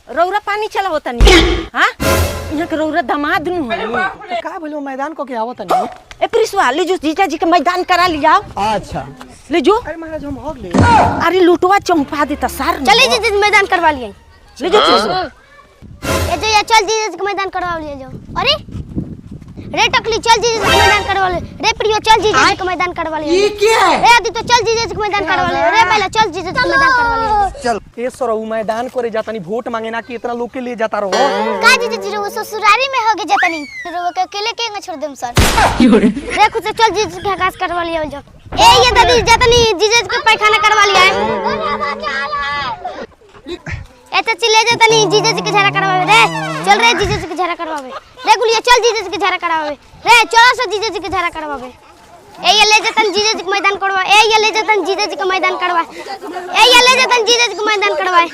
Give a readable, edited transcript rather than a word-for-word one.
रौरा पानी चला होता नहीं हां यहाँ के रौरा दामाद नु है का बोलो मैदान को के आवत नहीं ए प्रिंसवा ले जो जीजा जी के मैदान करा लिया अच्छा ले जो अरे महाराज हम होग ले अरे लुटवा चंपा देता सार चले जी मैदान करवा लिए ले जो प्रिंसवा ये जो चल जी के मैदान करवा लिए जो अरे रे टकली चल जी के मैदान करवा ले रे प्रियो चल जी के मैदान करवा ले ये क्या है रे आदि तो चल जी के मैदान करवा ले रे पहले चल जी के मैदान करवा ले चल ए सरऊ मैदान करे जाता नहीं वोट मांगे ना कि इतना लोग के लिए जाता रहो का जी वो ससुरारी में होगे जाता नहीं रो के अकेले के छोड़ देम सर रे खुद से चल जी के आकाश करवा लिया जो ए ये दादी जाता नहीं जीजे के पैखाना करवा लिया है ए तो चिल्ले जाता नहीं जीजे के झाड़ा करवावे रे चल रे जीजे के झाड़ा करवावे रे गुलिया चल जीजे के झाड़ा करवावे रे चलो से जीजे के झाड़ा करवावे ए ये ले जतन जीजे के मैदान करवा ए ये ले जतन जीजे के मैदान करवा ए ये ले जतन जीजे के मैदान करवाए